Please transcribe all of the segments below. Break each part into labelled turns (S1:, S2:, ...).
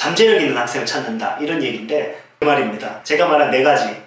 S1: 잠재력 있는 학생을 찾는다, 이런 얘기인데 그 말입니다. 제가 말한 4가지.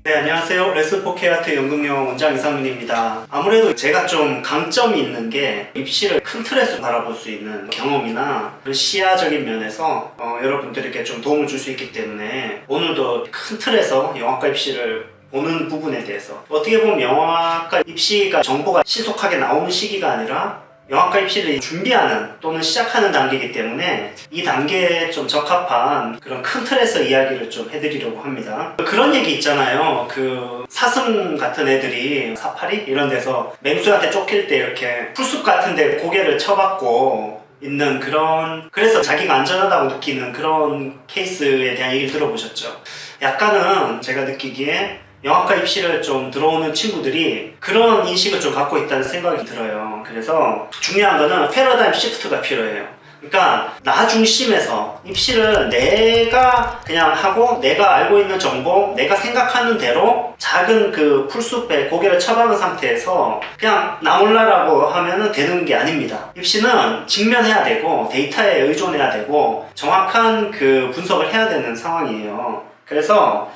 S1: 네, 안녕하세요. 레슨4K아트 연극영어 원장 이상민입니다. 아무래도 제가 좀 강점이 있는 게 입시를 큰 틀에서 바라볼 수 있는 경험이나 그런 시야적인 면에서 여러분들에게 좀 도움을 줄 수 있기 때문에 오늘도 큰 틀에서 영어과 입시를 보는 부분에 대해서, 어떻게 보면 영어과 입시가 정보가 신속하게 나오는 시기가 아니라 영어과 입시를 준비하는 또는 시작하는 단계이기 때문에 이 단계에 좀 적합한 그런 큰 틀에서 이야기를 좀 해드리려고 합니다. 그런 얘기 있잖아요. 그 사슴 같은 애들이 사파리 이런 데서 맹수한테 쫓길 때 이렇게 풀숲 같은 데 고개를 쳐박고 있는 그런, 그래서 자기가 안전하다고 느끼는 그런 케이스에 대한 얘기를 들어보셨죠? 약간은 제가 느끼기에 영어과 입시를 좀 들어오는 친구들이 그런 인식을 좀 갖고 있다는 생각이 들어요. 그래서 중요한 거는 패러다임 시프트가 필요해요. 그러니까 나 중심에서 입시를 내가 그냥 하고, 내가 알고 있는 정보, 내가 생각하는 대로 작은 그 풀숲에 고개를 쳐박은 상태에서 그냥 나 몰라라고 하면 되는 게 아닙니다. 입시는 직면해야 되고 데이터에 의존해야 되고 정확한 그 분석을 해야 되는 상황이에요. 그래서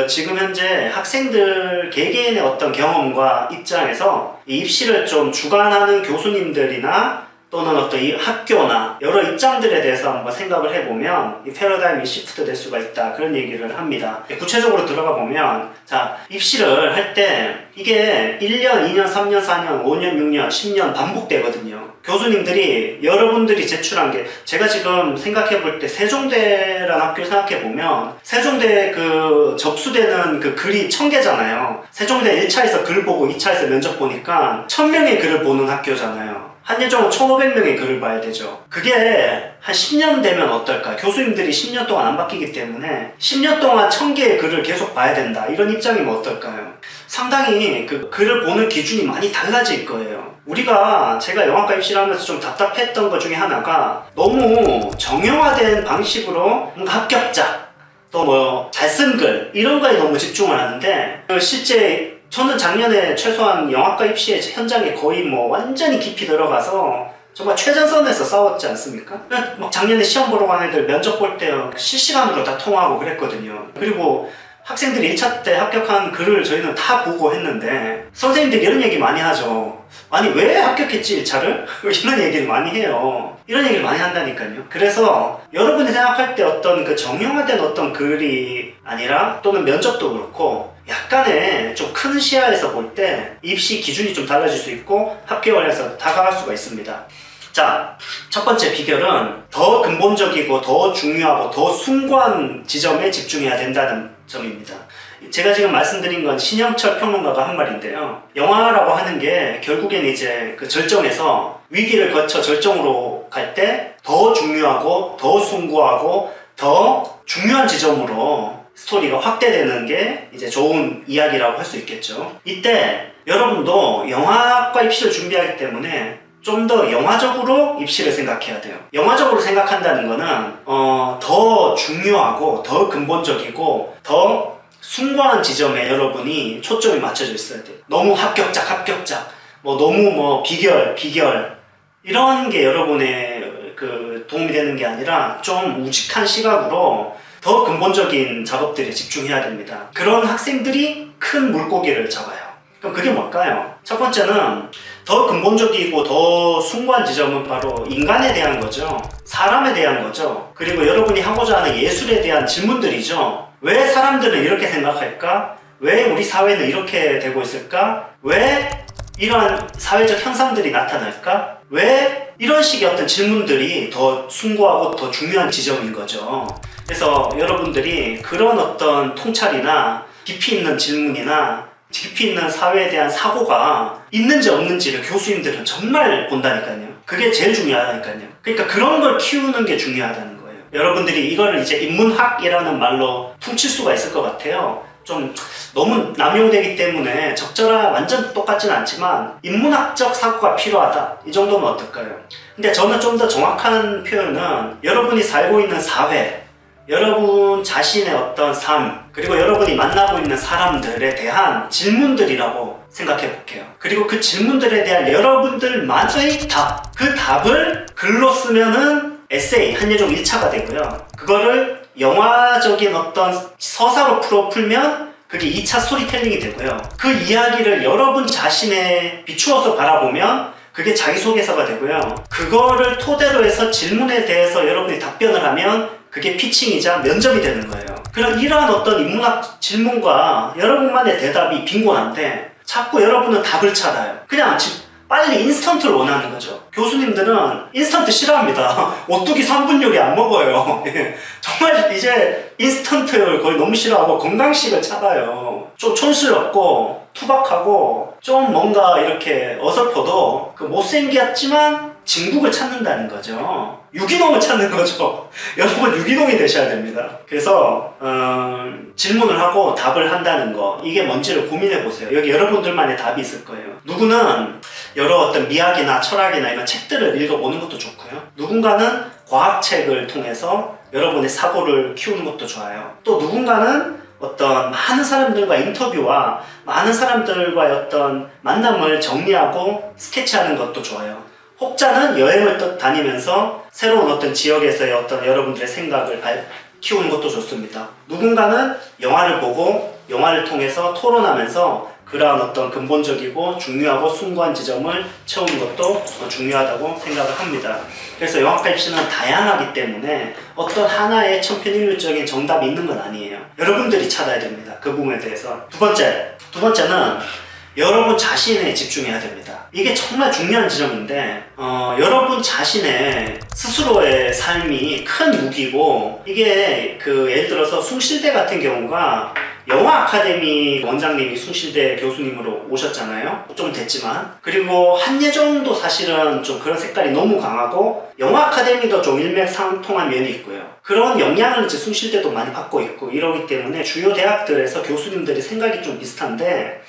S1: 지금 현재 학생들 개개인의 어떤 경험과 입장에서 이 입시를 좀 주관하는 교수님들이나 또는 어떤 이 학교나 여러 입장들에 대해서 한번 생각을 해보면 이 패러다임이 시프트 될 수가 있다, 그런 얘기를 합니다. 구체적으로 들어가 보면, 자, 입시를 할 때 이게 1년, 2년, 3년, 4년, 5년, 6년, 10년 반복되거든요. 교수님들이, 여러분들이 제출한 게, 제가 지금 생각해 볼 때 세종대라는 학교를 생각해 보면 세종대 그 접수되는 그 글이 1000개잖아요. 세종대 1차에서 글 보고 2차에서 면접 보니까 1000명의 글을 보는 학교잖아요. 한예종은 1500명의 글을 봐야 되죠. 그게 한 10년 되면 어떨까? 교수님들이 10년 동안 안 바뀌기 때문에 10년 동안 1000개의 글을 계속 봐야 된다, 이런 입장이면 어떨까요? 상당히 그 글을 보는 기준이 많이 달라질 거예요. 제가 영어과 입시를 하면서 좀 답답했던 것 중에 하나가, 너무 정형화된 방식으로 합격자, 또 뭐 잘 쓴 글, 이런 거에 너무 집중을 하는데, 실제 저는 작년에 최소한 영어과 입시의 현장에 거의 뭐 완전히 깊이 들어가서 정말 최전선에서 싸웠지 않습니까? 막 작년에 시험 보러 간 애들 면접 볼 때 실시간으로 다 통화하고 그랬거든요. 그리고 학생들이 1차 때 합격한 글을 저희는 다 보고 했는데, 선생님들이 이런 얘기 많이 하죠. 아니, 왜 합격했지 1차를? 이런 얘기를 많이 해요. 이런 얘기를 많이 한다니까요. 그래서 여러분이 생각할 때 어떤 그 정형화된 어떤 글이 아니라, 또는 면접도 그렇고 약간의 좀 큰 시야에서 볼 때 입시 기준이 좀 달라질 수 있고 합격을 다가갈 수가 있습니다. 자, 첫 번째 비결은 더 근본적이고 더 중요하고 더 숭고한 지점에 집중해야 된다는 점입니다. 제가 지금 말씀드린 건 신영철 평론가가 한 말인데요. 영화라고 하는 게 결국엔 이제 그 절정에서 위기를 거쳐 절정으로 갈 때 더 중요하고 더 숭고하고 더 중요한 지점으로 스토리가 확대되는 게 이제 좋은 이야기라고 할 수 있겠죠. 이때 여러분도 영화과 입시를 준비하기 때문에 좀 더 영화적으로 입시를 생각해야 돼요. 영화적으로 생각한다는 거는 더 중요하고 더 근본적이고 더 숭고한 지점에 여러분이 초점이 맞춰져 있어야 돼요. 너무 합격작, 뭐 너무 뭐 비결 이런 게 여러분의 그 도움이 되는 게 아니라 좀 우직한 시각으로 더 근본적인 작업들에 집중해야 됩니다. 그런 학생들이 큰 물고기를 잡아요. 그럼 그게 뭘까요? 첫 번째는 더 근본적이고 더 숭고한 지점은 바로 인간에 대한 거죠. 사람에 대한 거죠. 그리고 여러분이 하고자 하는 예술에 대한 질문들이죠. 왜 사람들은 이렇게 생각할까? 왜 우리 사회는 이렇게 되고 있을까? 왜 이러한 사회적 현상들이 나타날까? 왜 이런 식의 어떤 질문들이 더 숭고하고 더 중요한 지점인 거죠. 그래서 여러분들이 그런 어떤 통찰이나 깊이 있는 질문이나 깊이 있는 사회에 대한 사고가 있는지 없는지를 교수님들은 정말 본다니까요. 그게 제일 중요하다니까요. 그러니까 그런 걸 키우는 게 중요하다는 거예요. 여러분들이 이거를 이제 인문학이라는 말로 퉁칠 수가 있을 것 같아요. 좀 너무 남용되기 때문에 완전 똑같지는 않지만 인문학적 사고가 필요하다, 이 정도면 어떨까요? 근데 저는 좀 더 정확한 표현은 여러분이 살고 있는 사회, 여러분 자신의 어떤 삶, 그리고 여러분이 만나고 있는 사람들에 대한 질문들이라고 생각해 볼게요. 그리고 그 질문들에 대한 여러분들만의 답, 그 답을 글로 쓰면은 에세이, 한예종 1차가 되고요. 그거를 영화적인 어떤 서사로 풀면 그게 2차 스토리텔링이 되고요. 그 이야기를 여러분 자신에 비추어서 바라보면 그게 자기소개서가 되고요. 그거를 토대로 해서 질문에 대해서 여러분이 답변을 하면 그게 피칭이자 면접이 되는 거예요. 그럼 이러한 어떤 인문학 질문과 여러분만의 대답이 빈곤한데 자꾸 여러분은 답을 찾아요. 그냥 빨리 인스턴트를 원하는 거죠. 교수님들은 인스턴트 싫어합니다. 오뚜기 3분 요리 안 먹어요. 정말 이제 인스턴트를 거의 너무 싫어하고 건강식을 찾아요. 좀 촌스럽고 투박하고 좀 뭔가 이렇게 어설퍼도 그 못생겼지만 진국을 찾는다는 거죠. 유기농을 찾는 거죠. 여러분 유기농이 되셔야 됩니다. 그래서 질문을 하고 답을 한다는 거, 이게 뭔지를 고민해 보세요. 여기 여러분들만의 답이 있을 거예요. 누구는 여러 어떤 미학이나 철학이나 이런 책들을 읽어보는 것도 좋고요. 누군가는 과학책을 통해서 여러분의 사고를 키우는 것도 좋아요. 또 누군가는 어떤 많은 사람들과 인터뷰와 많은 사람들과의 어떤 만남을 정리하고 스케치하는 것도 좋아요. 혹자는 여행을 다니면서 새로운 어떤 지역에서의 어떤 여러분들의 생각을 키우는 것도 좋습니다. 누군가는 영화를 보고 영화를 통해서 토론하면서 그러한 어떤 근본적이고 중요하고 숭고한 지점을 채우는 것도 중요하다고 생각을 합니다. 그래서 영화과 입시는 다양하기 때문에 어떤 하나의 천편일률적인 정답이 있는 건 아니에요. 여러분들이 찾아야 됩니다. 그 부분에 대해서. 두 번째는 여러분 자신에 집중해야 됩니다. 이게 정말 중요한 지점인데 여러분 자신의 스스로의 삶이 큰 무기고, 이게 예를 들어서 숭실대 같은 경우가 영화 아카데미 원장님이 숭실대 교수님으로 오셨잖아요. 좀 됐지만. 그리고 한예종도 사실은 좀 그런 색깔이 너무 강하고 영화 아카데미도 좀 일맥상통한 면이 있고요. 그런 영향을 이제 숭실대도 많이 받고 있고 이러기 때문에 주요 대학들에서 교수님들이 생각이 좀 비슷한데,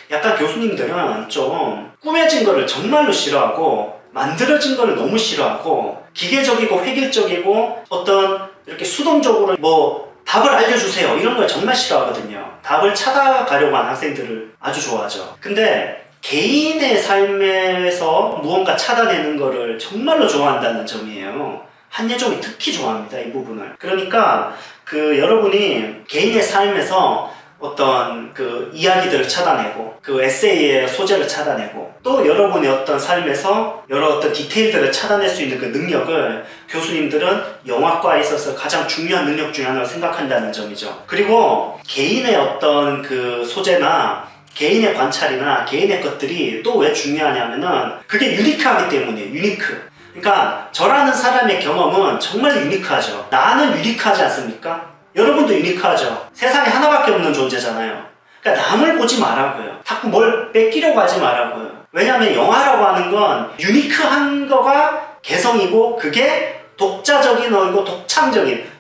S1: 약간 교수님들은 좀 꾸며진 거를 정말로 싫어하고 만들어진 거를 너무 싫어하고 기계적이고 획일적이고 어떤 이렇게 수동적으로 답을 알려주세요 이런 걸 정말 싫어하거든요. 답을 찾아가려고 하는 학생들을 아주 좋아하죠. 근데 개인의 삶에서 무언가 찾아내는 거를 정말로 좋아한다는 점이에요. 한예종이 특히 좋아합니다, 이 부분을. 그러니까 여러분이 개인의 삶에서 어떤 이야기들을 찾아내고 에세이의 소재를 찾아내고 또 여러분의 어떤 삶에서 여러 어떤 디테일들을 찾아낼 수 있는 그 능력을 교수님들은 영화과에 있어서 가장 중요한 능력 중에 하나로 생각한다는 점이죠. 그리고 개인의 어떤 소재나 개인의 관찰이나 개인의 것들이 또 왜 중요하냐면은 그게 유니크하기 때문이에요. 유니크. 그러니까 저라는 사람의 경험은 정말 유니크하죠. 나는 유니크하지 않습니까? 여러분도 유니크하죠. 세상에 하나밖에 없는 존재잖아요. 그러니까 남을 보지 말라고요. 자꾸 뭘 뺏기려고 하지 말라고요. 왜냐하면 영화라고 하는 건 유니크한 거가 개성이고 그게 독자적인 어이고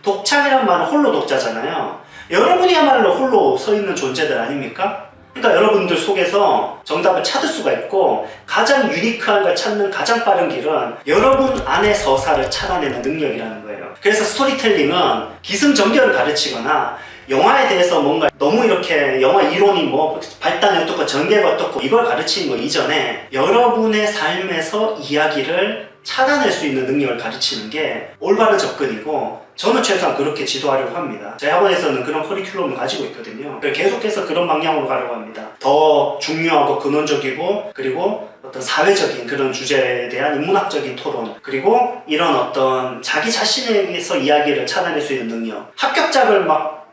S1: 독창이란 말은 홀로 독자잖아요. 여러분이야말로 홀로 서 있는 존재들 아닙니까? 그러니까 여러분들 속에서 정답을 찾을 수가 있고 가장 유니크한 걸 찾는 가장 빠른 길은 여러분 안의 서사를 찾아내는 능력이라는 거예요. 그래서 스토리텔링은 기승전결을 가르치거나 영화에 대해서 뭔가 너무 이렇게 영화 이론이 발단이 어떻고 전개가 어떻고 이걸 가르치는 거 이전에 여러분의 삶에서 이야기를 찾아낼 수 있는 능력을 가르치는 게 올바른 접근이고, 저는 최소한 그렇게 지도하려고 합니다. 제 학원에서는 그런 커리큘럼을 가지고 있거든요. 계속해서 그런 방향으로 가려고 합니다. 더 중요하고 근원적이고 그리고 어떤 사회적인 그런 주제에 대한 인문학적인 토론, 그리고 이런 어떤 자기 자신에게서 이야기를 찾아낼 수 있는 능력, 합격작을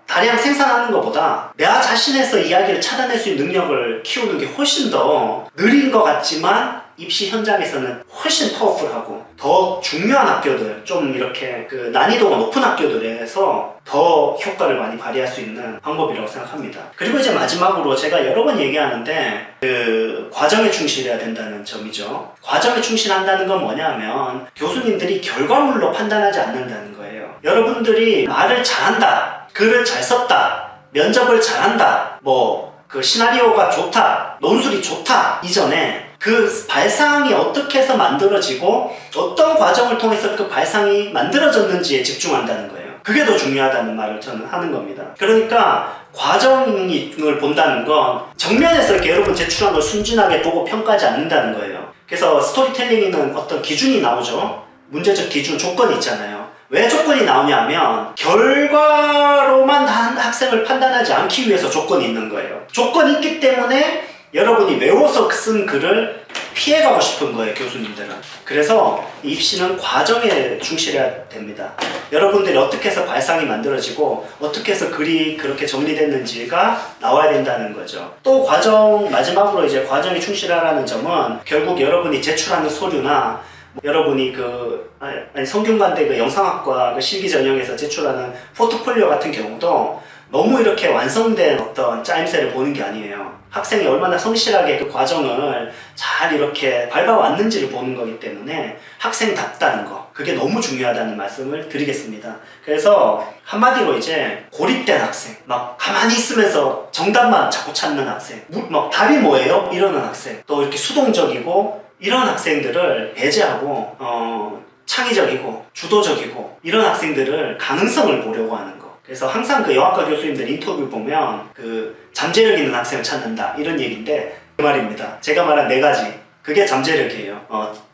S1: 다량 생산하는 것보다 나 자신에서 이야기를 찾아낼 수 있는 능력을 키우는 게 훨씬 더 느린 것 같지만 입시 현장에서는 훨씬 파워풀하고 더 중요한 학교들, 좀 이렇게 난이도가 높은 학교들에서 더 효과를 많이 발휘할 수 있는 방법이라고 생각합니다. 그리고 이제 마지막으로 제가 여러 번 얘기하는데 과정에 충실해야 된다는 점이죠. 과정에 충실한다는 건 뭐냐면 교수님들이 결과물로 판단하지 않는다는 거예요. 여러분들이 말을 잘한다, 글을 잘 썼다, 면접을 잘한다, 시나리오가 좋다, 논술이 좋다 이전에 그 발상이 어떻게 해서 만들어지고 어떤 과정을 통해서 그 발상이 만들어졌는지에 집중한다는 거예요. 그게 더 중요하다는 말을 저는 하는 겁니다. 그러니까 과정을 본다는 건 정면에서 이렇게 여러분 제출한 걸 순진하게 보고 평가하지 않는다는 거예요. 그래서 스토리텔링에는 어떤 기준이 나오죠. 문제적 기준, 조건이 있잖아요. 왜 조건이 나오냐면 결과로만 한 학생을 판단하지 않기 위해서 조건이 있는 거예요. 조건이 있기 때문에 여러분이 외워서 쓴 글을 피해가고 싶은 거예요, 교수님들은. 그래서 입시는 과정에 충실해야 됩니다. 여러분들이 어떻게 해서 발상이 만들어지고 어떻게 해서 글이 그렇게 정리됐는지가 나와야 된다는 거죠. 또 과정, 마지막으로 이제 과정에 충실하라는 점은 결국 여러분이 제출하는 서류나 여러분이 성균관대 그 영상학과 그 실기 전형에서 제출하는 포트폴리오 같은 경우도 너무 이렇게 완성된 어떤 짜임새를 보는 게 아니에요. 학생이 얼마나 성실하게 그 과정을 잘 이렇게 밟아왔는지를 보는 거기 때문에 학생답다는 거, 그게 너무 중요하다는 말씀을 드리겠습니다. 그래서 한마디로 이제 고립된 학생, 막 가만히 있으면서 정답만 자꾸 찾는 학생, 막 답이 뭐예요? 이러는 학생, 또 이렇게 수동적이고 이런 학생들을 배제하고 창의적이고 주도적이고 이런 학생들을 가능성을 보려고 하는 거. 그래서 항상 그 영화과 교수님들 인터뷰 보면 그 잠재력 있는 학생을 찾는다 이런 얘기인데 그 말입니다. 제가 말한 4가지, 그게 잠재력이에요.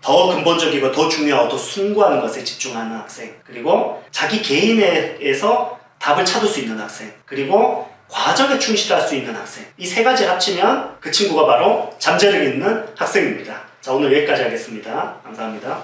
S1: 더 근본적이고 더 중요하고 더 숭고한 것에 집중하는 학생, 그리고 자기 개인에서 답을 찾을 수 있는 학생, 그리고 과정에 충실할 수 있는 학생. 이 3가지를 합치면 그 친구가 바로 잠재력 있는 학생입니다. 자, 오늘 여기까지 하겠습니다. 감사합니다.